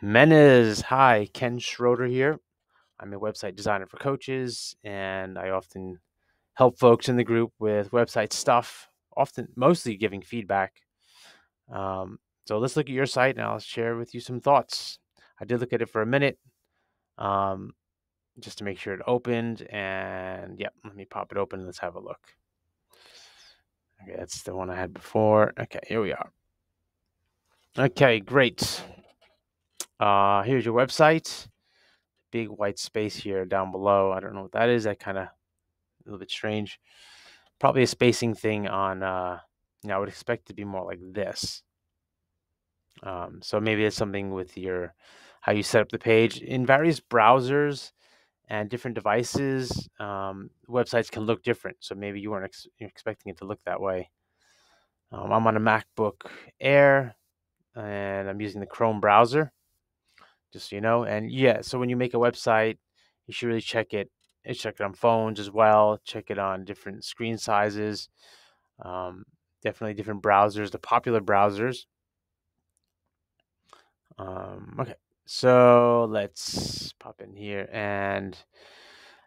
Menace, hi, Kenn Schroder here. I'm a website designer for coaches, and I often help folks in the group with website stuff, often mostly giving feedback. Um, so let's look at your site, and I'll share with you some thoughts. I did look at it for a minute, um, just to make sure it opened, and yep, let me pop it open and let's have a look. Okay, that's the one I had before. Okay, here we are. Okay, great. Here's your website. Big white space here down below. I don't know what that is. That kind of a little bit strange. Probably a spacing thing on, I would expect it to be more like this. So maybe it's something with your, how you set up the page. In various browsers and different devices, websites can look different. So maybe you weren't expecting it to look that way. I'm on a MacBook Air and I'm using the Chrome browser, just so you know. And yeah, so when you make a website, you should really check it. Check it on phones as well. Check it on different screen sizes. Um, Definitely different browsers, the popular browsers. Okay, so let's pop in here and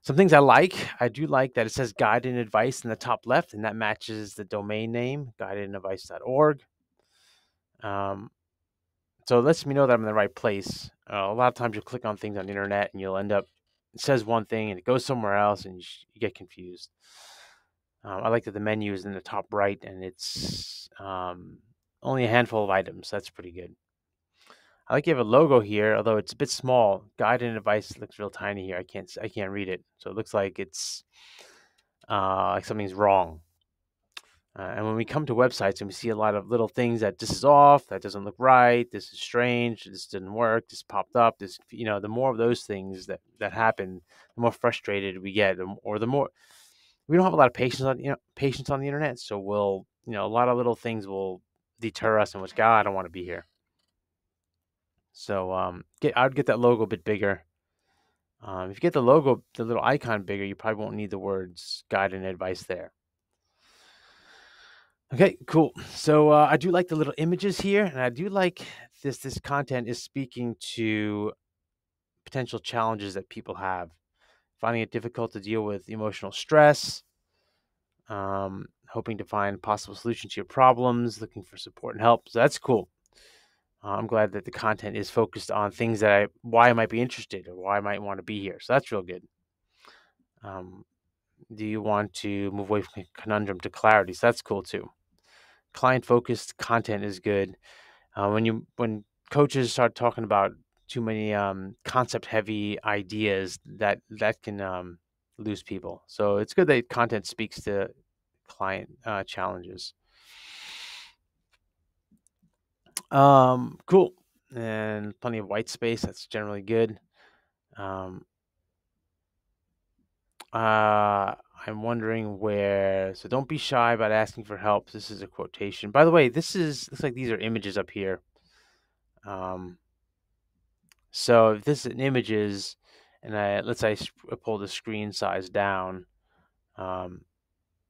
some things I like. I do like that it says guide and advice in the top left, and that matches the domain name, guideandadvice.org. Um, so it lets me know that I'm in the right place. A lot of times you'll click on things on the internet and you'll end up, it says one thing and it goes somewhere else and you get confused. I like that the menu is in the top right and it's only a handful of items. That's pretty good. I like you have a logo here, although it's a bit small. Guide and advice looks real tiny here. I can't read it, so it looks like it's like something's wrong. And when we come to websites and we see a lot of little things that this is off, that doesn't look right, this is strange, this didn't work, this popped up, this, the more of those things that happen, the more frustrated we get, or the more we don't have a lot of patience on the internet. So we'll, a lot of little things will deter us, and which, God, I don't want to be here. So I'd get that logo a bit bigger. If you get the logo, the little icon bigger, you probably won't need the words guide and advice there. Okay, cool. So I do like the little images here, and I do like this content is speaking to potential challenges that people have, finding it difficult to deal with emotional stress, hoping to find possible solutions to your problems, looking for support and help. So that's cool. I'm glad that the content is focused on things that why I might be interested or why I might want to be here. So that's real good. Um, do you want to move away from conundrum to clarity? So that's cool too. Client focused content is good. When coaches start talking about too many concept heavy ideas, that can lose people. So it's good that content speaks to client challenges. Cool, and plenty of white space. That's generally good. Um, I'm wondering where. So don't be shy about asking for help. This is a quotation. By the way, looks like these are images up here. Um, so if this is an images, and let's say I pull the screen size down, um,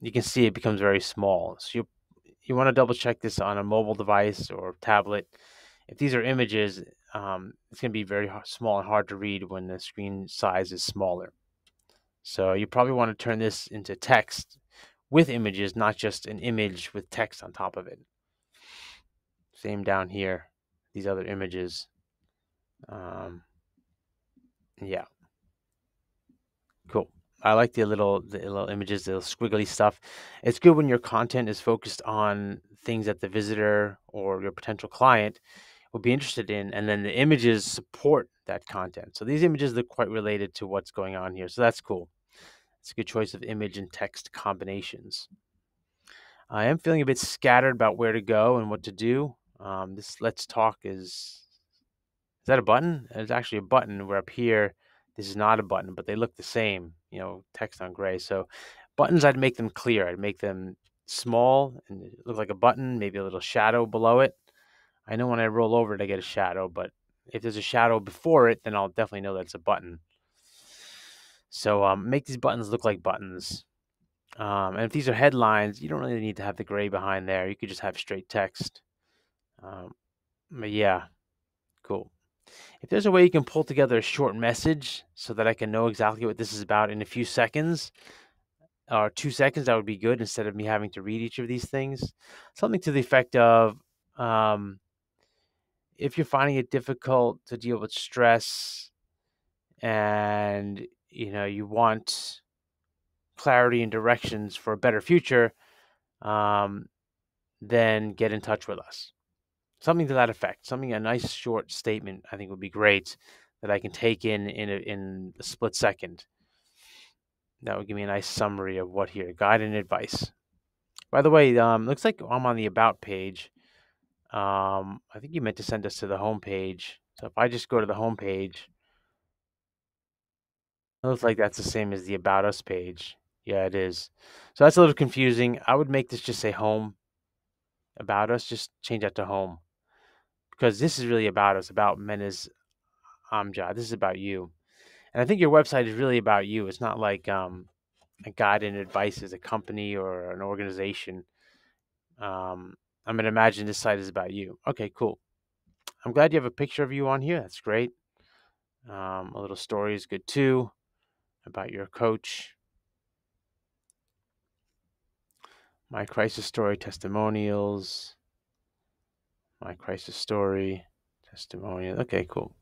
you can see it becomes very small. So you want to double check this on a mobile device or tablet. If these are images, it's going to be very small and hard to read when the screen size is smaller. So you probably want to turn this into text with images, not just an image with text on top of it. Same down here, these other images. Um, yeah, cool. I like the little images, the little squiggly stuff. It's good when your content is focused on things that the visitor or your potential client will be interested in, and then the images support that content. So these images look quite related to what's going on here. So that's cool. It's a good choice of image and text combinations. I am feeling a bit scattered about where to go and what to do. This let's talk is that a button? It's actually a button where up here, this is not a button, but they look the same, text on gray. So buttons, I'd make them clear. I'd make them small and look like a button, maybe a little shadow below it. I know when I roll over it, I get a shadow, but if there's a shadow before it, then I'll definitely know that's a button. So make these buttons look like buttons. And if these are headlines, you don't really need to have the gray behind there. You could just have straight text. Um, but yeah, cool. If there's a way you can pull together a short message so that I can know exactly what this is about in a few seconds or 2 seconds, that would be good instead of me having to read each of these things. Something to the effect of, um, if you're finding it difficult to deal with stress and you want clarity and directions for a better future, um, then get in touch with us. Something to that effect. Something, a nice short statement, I think would be great that I can take in a split second. That would give me a nice summary of what here, guide and advice. By the way, looks like I'm on the about page. I think you meant to send us to the home page. So if I just go to the home page, it looks like that's the same as the about us page. Yeah, it is. So that's a little confusing. I would make this just say home about us. Just change that to home because this is really about us, about Mena's Amjad. This is about you. And I think your website is really about you. It's not like a guide and advice as a company or an organization. I'm gonna imagine this site is about you. Okay, cool. I'm glad you have a picture of you on here. That's great. A little story is good too about your coach. My crisis story, testimonials. My crisis story, testimonial. Okay, cool.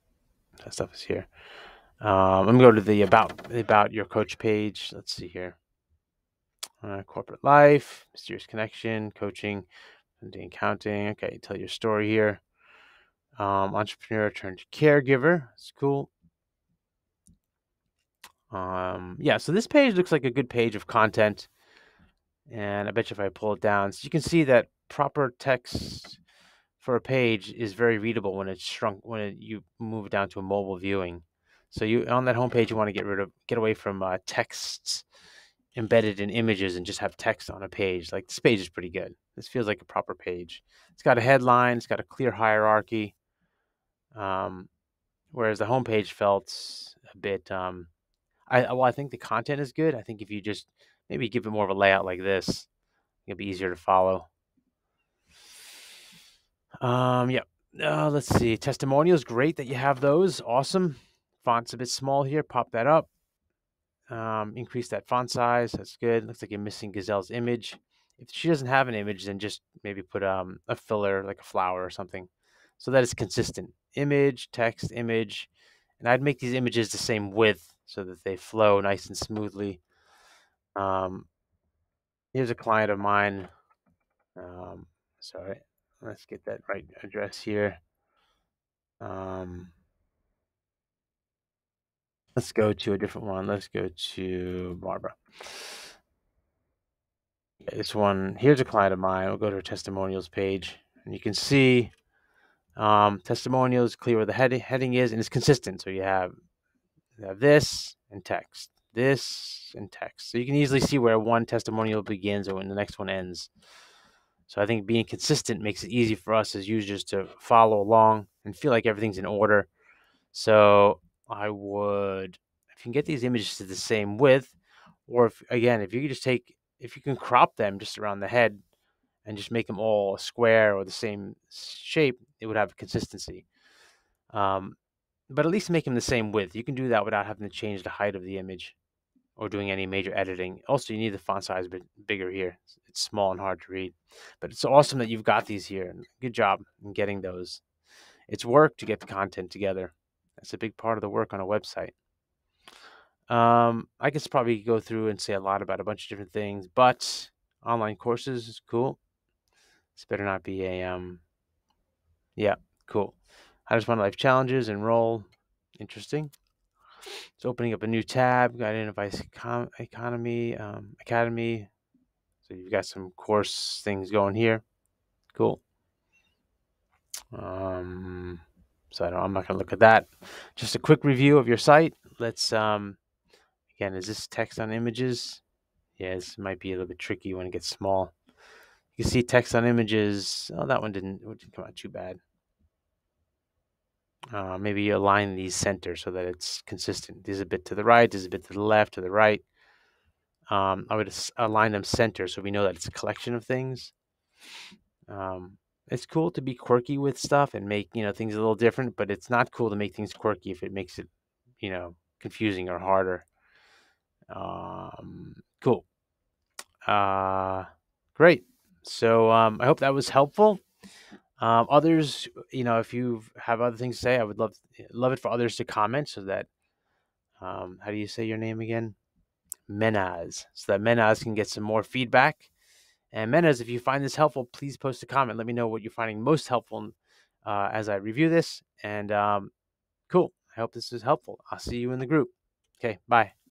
That stuff is here. Let me go to the about your coach page. Let's see here. Corporate life, mysterious connection, coaching, and accounting. Okay, tell your story here. Entrepreneur turned caregiver. It's cool. Yeah, so this page looks like a good page of content. And I bet you if I pull it down, so you can see that proper text for a page is very readable when it's shrunk, you move it down to a mobile viewing. So you on that homepage, you want to get away from texts embedded in images and just have text on a page. Like this page is pretty good. This feels like a proper page. It's got a headline. It's got a clear hierarchy. Whereas the homepage felt a bit. I think the content is good. I think if you just maybe give it more of a layout like this, it'll be easier to follow. Yeah. Let's see. Testimonials, great that you have those. Awesome. Font's a bit small here. Pop that up. Increase that font size. That's good. Looks like you're missing Gazelle's image. If she doesn't have an image, then just maybe put a filler like a flower or something, so that it's consistent. Image, text, image, and I'd make these images the same width so that they flow nice and smoothly. Um, Here's a client of mine. Sorry, let's get that right address here. Let's go to a different one. Let's go to Barbara. Okay, this one, here's a client of mine. We'll go to her testimonials page, and you can see testimonials, clear where the heading is, and it's consistent. So you have this and text, this and text. So you can easily see where one testimonial begins and when the next one ends. So I think being consistent makes it easy for us as users to follow along and feel like everything's in order. So I would, if you can get these images to the same width, or if you could just if you can crop them just around the head and just make them all square or the same shape, it would have consistency. But at least make them the same width. You can do that without having to change the height of the image or doing any major editing. Also, you need the font size a bit bigger here. It's small and hard to read. But it's awesome that you've got these here. Good job in getting those. It's work to get the content together. That's a big part of the work on a website. I could probably go through and say a lot about a bunch of different things, but online courses is cool. This better not be a yeah, cool. How to respond to life challenges, enroll. Interesting. It's opening up a new tab. Got an advice economy academy. So you've got some course things going here. Cool. So I'm not gonna look at that. Just a quick review of your site. Let's again, is this text on images? Yeah, this might be a little bit tricky when it gets small. You can see text on images. Oh, that one didn't come out too bad. Maybe you align these center so that it's consistent. There's a bit to the right, there's a bit to the left, to the right. I would align them center so we know that it's a collection of things. It's cool to be quirky with stuff and make, things a little different, but it's not cool to make things quirky if it makes it, confusing or harder. Cool. Uh, Great. So I hope that was helpful. Others, if you have other things to say, I would love it for others to comment so that, how do you say your name again? Menaz. So that Menaz can get some more feedback. And Menaz, if you find this helpful, please post a comment. Let me know what you're finding most helpful as I review this. And cool. I hope this is helpful. I'll see you in the group. Okay, bye.